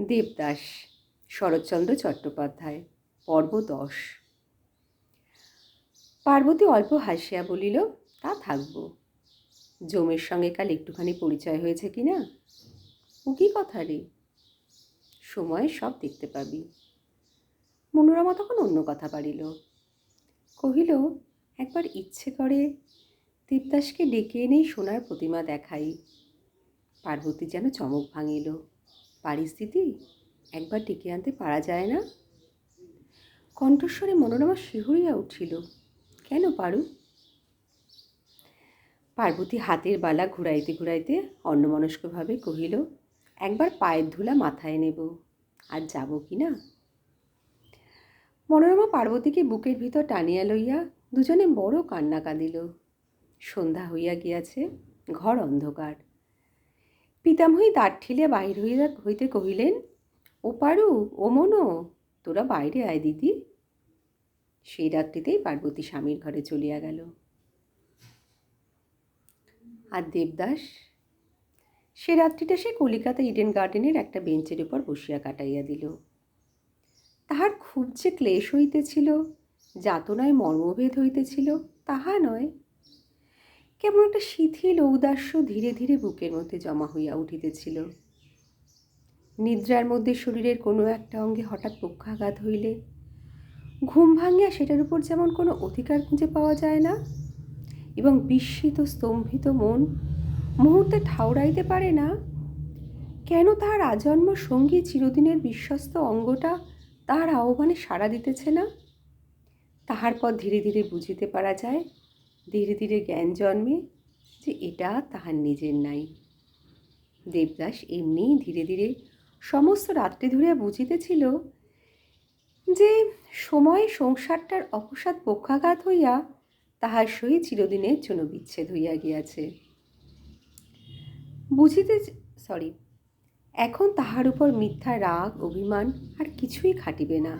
দেবদাস, শরৎচন্দ্র চট্টোপাধ্যায়। পর্ব 10। পার্বতী অল্প হাসিয়া বলিল, তা থাকব। জমের সঙ্গে কাল একটুখানি পরিচয় হয়েছে কি না? ও কি কথা রে? সময়ে সব দেখতে পাবি। মনোরমা তখন অন্য কথা পারিল, কহিল, একবার ইচ্ছে করে দেবদাসকে ডেকে এনেই সোনার প্রতিমা দেখাই। পার্বতী যেন চমক ভাঙিল। পারিস দিদি? একবার ডেকে আনতে পারা যায় না? কণ্ঠস্বরে মনোরমা শিহরিয়া উঠিল, কেন পারু? পার্বতী হাতের বালা ঘুরাইতে ঘুরাইতে অন্যমনস্কভাবে কহিল, একবার পায়ের ধুলা মাথায় নেব, আর যাব কি না? মনোরমা পার্বতীকে বুকের ভিতর টানিয়া লইয়া দুজনে বড় কান্না কাঁদিল। সন্ধ্যা হইয়া গিয়াছে, ঘর অন্ধকার। পিতামহী দ্বার ঠেলিয়া বাহির হইতে কহিলেন, ও পারু, ও মনো, তোরা বাইরে আয় দিদি। সেই রাত্রিতেই পার্বতী স্বামীর ঘরে চলিয়া গেল। আর দেবদাস? সে রাত্রিটা সে কলিকাতা ইডেন গার্ডেনের একটা বেঞ্চের উপর বসিয়া কাটাইয়া দিল। তাহার খুব যে ক্লেশ হইতেছিল, যাতনায় মর্মভেদ হইতেছিল, তাহা নয়। কেমন একটা শিথিল ঔদাস্য ধীরে ধীরে বুকের মধ্যে জমা হইয়া উঠিতেছিল। নিদ্রার মধ্যে শরীরের কোনো একটা অঙ্গে হঠাৎ পক্ষাঘাত হইলে ঘুম ভাঙিয়া সেটার উপর যেমন কোনো অধিকার খুঁজে পাওয়া যায় না, এবং বিস্মিত স্তম্ভিত মন মুহূর্তে ঠাউরাইতে পারে না কেন তাহার আজন্ম সঙ্গী চিরদিনের বিশ্বস্ত অঙ্গটা তাহার আহ্বানে সাড়া দিতেছে না। তাহার পর ধীরে ধীরে বুঝিতে পারা যায়, ধীরে ধীরে জ্ঞান জন্মে, যে এটা তাহার নিজের নাই। দেবদাস এমনিই ধীরে ধীরে সমস্ত রাত্রি ধরিয়া বুঝিতেছিল যে সময়ে সংসারটার অপসাদ পক্ষাঘাত হইয়া তাহার সহিত চিরদিনের জন্য বিচ্ছেদ হইয়া গিয়াছে। এখন তাহার উপর মিথ্যা রাগ অভিমান আর কিছুই খাটিবে না।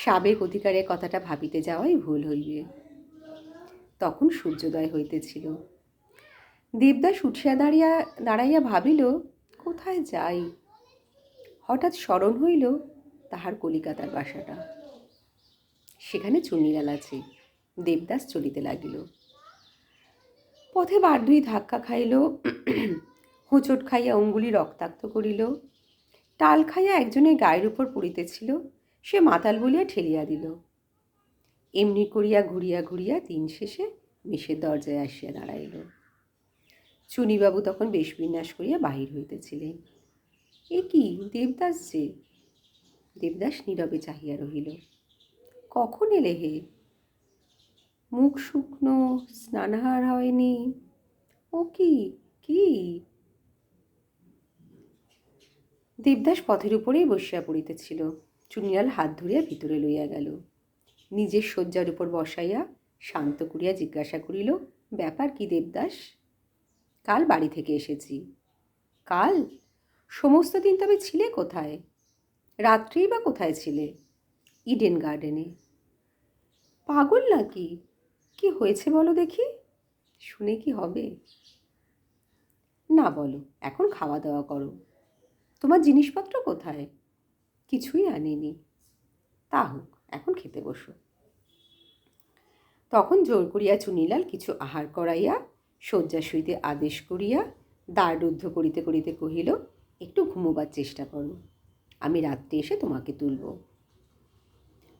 সাবেক অধিকারের কথাটা ভাবিতে যাওয়াই ভুল হইবে। তখন সূর্যোদয় হইতেছিল। দেবদাস উঠিয়া দাঁড়াইয়া ভাবিল, কোথায় যাই? হঠাৎ স্মরণ হইল তাহার কলিকাতার বাসাটা। সেখানে চুনিলাল আছে। দেবদাস চলিতে লাগিল। পথে বার দুই ধাক্কা খাইল, হোঁচট খাইয়া অঙ্গুলি রক্তাক্ত করিল। টাল খাইয়া একজনের গায়ের উপর পড়িতেছিল, সে মাতাল বলিয়া ঠেলিয়া দিল। এমনি করিয়া ঘুরিয়া ঘুরিয়া দিন শেষে মেষের দরজায় আসিয়া দাঁড়াইল। চুনিবাবু তখন বেশবিন্যাস করিয়া বাহির হইতেছিলেন। এ কি, দেবদাস যে! দেবদাস নীরবে চাহিয়া রহিল। কখন এলে হে? মুখ শুকনো, স্নানাহার হয়নি। ও কি কি? দেবদাস পথের উপরেই বসিয়া পড়িতেছিল। চুনিলাল হাত ধরিয়া ভিতরে লইয়া গেল। নিজের শয্যার উপর বসাইয়া শান্ত করিয়া জিজ্ঞাসা করিল, ব্যাপার কি দেবদাস? কাল বাড়ি থেকে এসেছি। কাল? সমস্ত দিন তবে ছিলে কোথায়? রাত্রেই বা কোথায় ছিলে? ইডেন গার্ডেনে। পাগল নাকি? কি হয়েছে বলো দেখি, শুনে কি হবে? না বলো, এখন খাওয়া দাওয়া করো। তোমার জিনিসপত্র কোথায়? কিছুই আনিনি। তা হোক, এখন খেতে বসো। তখন জোর করিয়া চুনিলাল কিছু আহার করাইয়া শয্যা শুইতে আদেশ করিয়া দ্বার রুদ্ধ করিতে করিতে কহিল, একটু ঘুমোবার চেষ্টা করো, আমি রাত্রে এসে তোমাকে তুলব।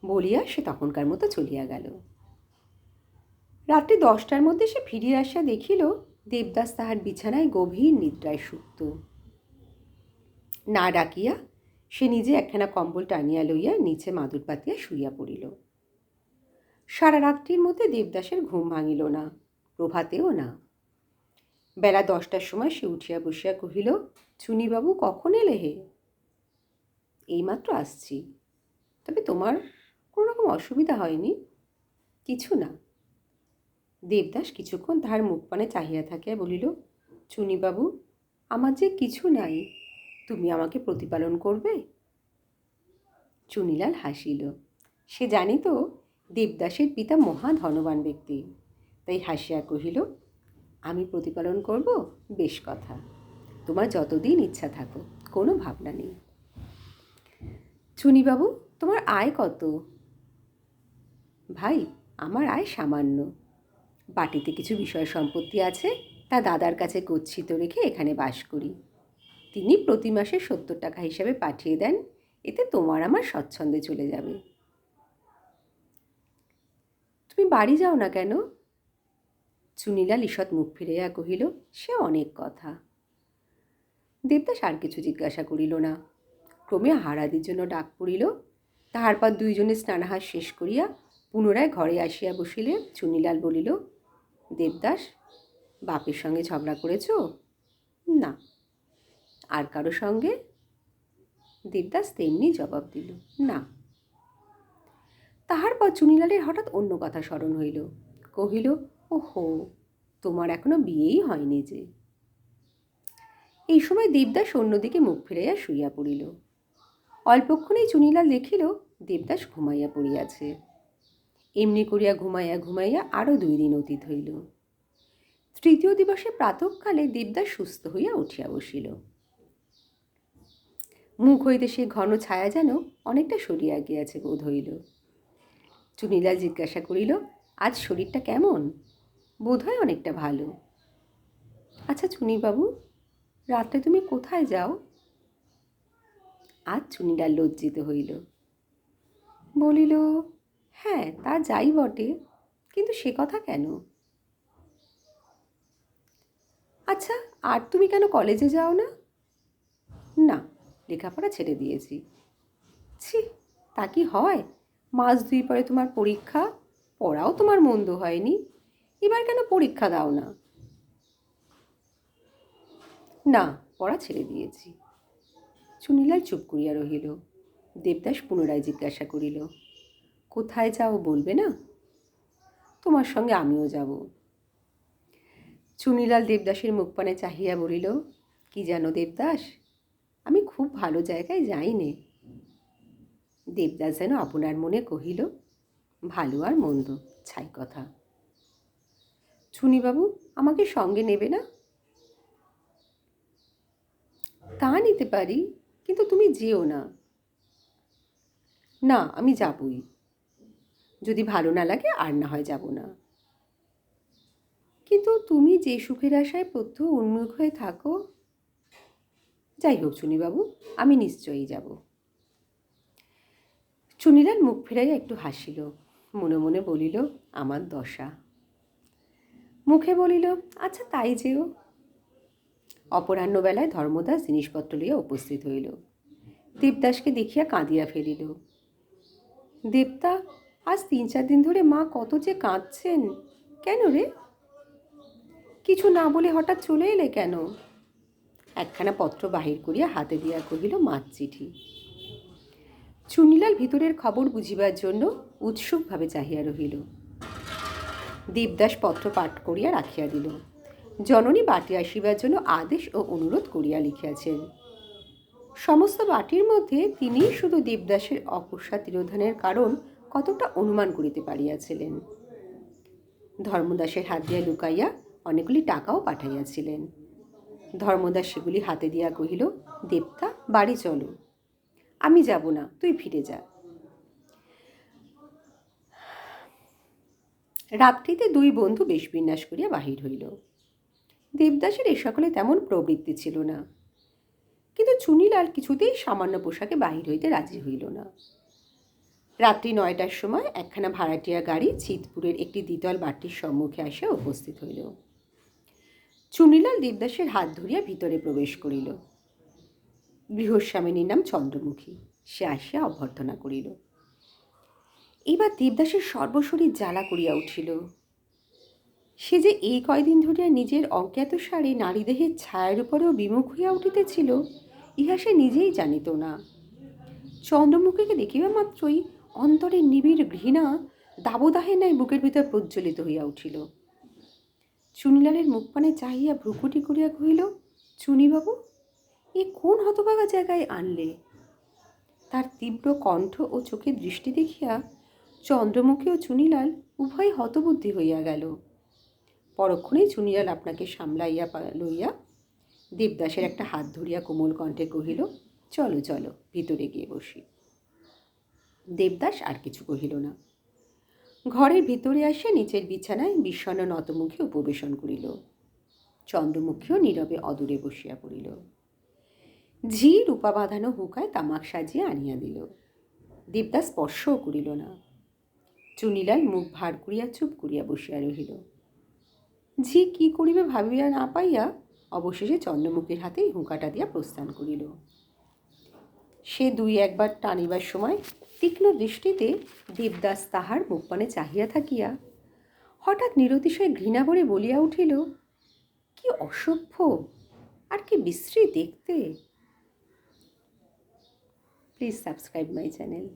বলিয়া সে তখনকার মতো চলিয়া গেল। রাত্রি 10টার মধ্যে সে ফিরিয়া আসিয়া দেখিল দেবদাস তাহার বিছানায় গভীর নিদ্রায় সুপ্ত। না ডাকিয়া সে নিজে একখানা কম্বল টানিয়া লইয়া নিচে মাদুর পাতিয়া শুইয়া পড়িল। সারা রাত্রির মধ্যে দেবদাসের ঘুম ভাঙিল না, প্রভাতেও না। বেলা 10টার সময় সে উঠিয়া বসিয়া কহিল, চুনিবাবু কখন এলে হে? এইমাত্র আসছি। তবে তোমার কোনো রকম অসুবিধা হয়নি? কিছু না। দেবদাস কিছুক্ষণ তাহার মুখপানে চাহিয়া থাকিয়া বলিল, চুনিবাবু, আমার যে কিছু নাই, তুমি আমাকে প্রতিপালন করবে? চুনিলাল হাসিল। সে জানিত দেবদাসের পিতা মহা ধনবান ব্যক্তি, তাই হাসিয়া কহিল, আমি প্রতিপালন করব? বেশ কথা, তোমার যতদিন ইচ্ছা থাকো, কোনো ভাবনা নেই। চুনিবাবু, তোমার আয় কত? ভাই, আমার আয় সামান্য। বাটিতে কিছু বিষয় সম্পত্তি আছে, তা দাদার কাছে গচ্ছিত রেখে এখানে বাস করি। তিনি প্রতি মাসে 70 টাকা হিসাবে পাঠিয়ে দেন, এতে তোমার আমার স্বচ্ছন্দে চলে যাবে। তুমি বাড়ি যাও না কেন? চুনিলাল ঈষৎ মুখ ফিরাইয়া কহিল, সে অনেক কথা। দেবদাস আর কিছু জিজ্ঞাসা করিল না। ক্রমে হারাদির জন্য ডাক পড়িল। তাহার পর দুইজনে স্নানাহার শেষ করিয়া পুনরায় ঘরে আসিয়া বসিলে চুনিলাল বলিল, দেবদাস, বাপের সঙ্গে ঝগড়া করেছ? না। আর কারো সঙ্গে? দেবদাস তেমনি জবাব দিল, না। তাহার পর চুনিলালের হঠাৎ অন্য কথা স্মরণ হইল। কহিল, ওহো, তোমার এখনো বিয়েই হয়নি যে। এই সময় দেবদাস অন্যদিকে মুখ ফিরাইয়া শুইয়া পড়িল। অল্পক্ষণেই চুনিলাল দেখিল দেবদাস ঘুমাইয়া পড়িয়াছে। এমনি করিয়া ঘুমাইয়া ঘুমাইয়া আরও 2 দিন অতীত হইল। তৃতীয় দিবসে প্রাতঃকালে দেবদাস সুস্থ হইয়া উঠিয়া বসিল। মুখ হইতে সে ঘন ছায়া যেন অনেকটা সরিয়া গিয়াছে বোধ হইল। চুনিলাল জিজ্ঞাসা করিল, আজ শরীরটা কেমন? বোধ হয় অনেকটা ভালো। আচ্ছা চুনিবাবু, রাত্রে তুমি কোথায় যাও? আজ চুনিলাল লজ্জিত হইল। বলিল, হ্যাঁ, তা যাই বটে, কিন্তু সে কথা কেন? আচ্ছা, আর তুমি কেন কলেজে যাও না? না, লেখাপড়া ছেড়ে দিয়েছি। ছি, তা কি হয়? মাস 2 পরে তোমার পরীক্ষা, পড়াও তোমার মন্দ হয়নি, এবার কেন পরীক্ষা দাও না? না, পড়া ছেড়ে দিয়েছি। চুনিলাল চুপ করিয়া রহিল। দেবদাস পুনরায় জিজ্ঞাসা করিল, কোথায় যাও বলবে না? তোমার সঙ্গে আমিও যাব। চুনিলাল দেবদাসের মুখপানে চাহিয়া বলিল, কি জানো দেবদাস, আমি খুব ভালো জায়গায় যাইনে। দেবদাস যেন আপনার মনে কহিল, ভালো আর মন্দ ছাই কথা। চুনিবাবু, আমাকে সঙ্গে নেবে না? তা নিতে পারি, কিন্তু তুমি যেও না। না, আমি যাবই। যদি ভালো না লাগে আর না হয় যাব না। কিন্তু তুমি যে সুখের আশায় প্রত্যহ উন্মুখ হয়ে থাকো। যাই হোক চুনিবাবু, আমি নিশ্চয়ই যাব। চুনিলাল মুখ ফিরাইয়া একটু হাসিল, মনে মনে বলিল, আমার দশা। মুখে বলিল, আচ্ছা তাই যেও। অপরাহ্নবেলায় ধর্মদাস জিনিসপত্র লইয়া উপস্থিত হইল। দেবদাসকে দেখিয়া কাঁদিয়া ফেলিল। দেবতা, আজ 3-4 দিন ধরে মা কত যে কাঁদছেন। কেন রে? কিছু না বলে হঠাৎ চলে এলে কেন? একখানা পত্র বাহির করিয়া হাতে দিয়া কহিল, মার চিঠি। চুনিলাল ভিতরের খবর বুঝিবার জন্য উৎসুকভাবে চাহিয়া রহিল। দেবদাস পত্র পাঠ করিয়া রাখিয়া দিল। জননী বাটি আসিবার জন্য আদেশ ও অনুরোধ করিয়া লিখিয়াছেন। সমস্ত বাটির মধ্যে তিনি শুধু দেবদাসের অকস্মাৎ তিরোধানের কারণ কতটা অনুমান করিতে পারিয়াছিলেন। ধর্মদাসের হাত দিয়া লুকাইয়া অনেকগুলি টাকাও পাঠাইয়াছিলেন। ধর্মদাস সেগুলি হাতে দিয়া কহিল, দেবতা, বাড়ি চলো। আমি যাব না, তুই ফিরে যা। রাত্রিতে 2 বন্ধু বেশবিন্যাস করিয়া বাহির হইল। দেবদাসের এ সকলে তেমন প্রবৃত্তি ছিল না, কিন্তু চুনিলাল কিছুতেই সামান্য পোশাকে বাহির হইতে রাজি হইল না। রাত্রি 9টার সময় একখানা ভাড়াটিয়া গাড়ি চিতপুরের একটি দ্বিতল বাটির সম্মুখে আসিয়া উপস্থিত হইল। চুনিলাল দেবদাসের হাত ধরিয়া ভিতরে প্রবেশ করিল। গৃহস্বামিনীর নাম চন্দ্রমুখী। সে আসিয়া অভ্যর্থনা করিল। এবার দেবদাসের সর্বশরীর জ্বালা করিয়া উঠিল। সে যে এই কয়দিন ধরিয়া নিজের অজ্ঞাতসারে নারীদেহের ছায়ার উপরেও বিমুখ হইয়া উঠিতেছিল, ইহা সে নিজেই জানিত না। চন্দ্রমুখীকে দেখিবা মাত্রই অন্তরে নিবিড় ঘৃণা দাবদাহের ন্যায় বুকের ভিতর প্রজ্বলিত হইয়া উঠিল। চুনিলালের মুখপানে চাহিয়া ভ্রুকুটি করিয়া কহিল, চুনিবাবু, এ কোন হতভাগা জায়গায় আনলে? তার তীব্র কণ্ঠ ও চোখের দৃষ্টি দেখিয়া চন্দ্রমুখী ও চুনিলাল উভয় হতবুদ্ধি হইয়া গেল। পরক্ষণেই চুনিলাল আপনাকে সামলাইয়া লইয়া দেবদাসের একটা হাত ধরিয়া কোমল কণ্ঠে কহিল, চলো চলো, ভিতরে গিয়ে বসি। দেবদাস আর কিছু কহিল না। ঘরের ভিতরে আসিয়া নিচের বিছানায় বিষণ্ণ নতমুখে উপবেশন করিল। চন্দ্রমুখীও নীরবে অদূরে বসিয়া পড়িল। ঝি রূপা বাঁধানো হুকায় তামাক সাজিয়া আনিয়া দিল। দেবদাস স্পর্শও করিল না। চুনিলাল মুখ ভার করিয়া চুপ করিয়া বসিয়া রহিল। ঝি কি করিবে ভাবিয়া না পাইয়া অবশেষে চন্দ্রমুখীর হাতেই হুঁকাটা দিয়া প্রস্থান করিল। সে দুই একবার টানিবার সময় তীক্ষ্ণ দৃষ্টিতে দেবদাস তাহার মুখপানে চাহিয়া থাকিয়া হঠাৎ নিরতিশয় ঘৃণা করে বলিয়া উঠিল, কি অসভ্য আর কি বিশ্রী দেখতে। Please subscribe my channel.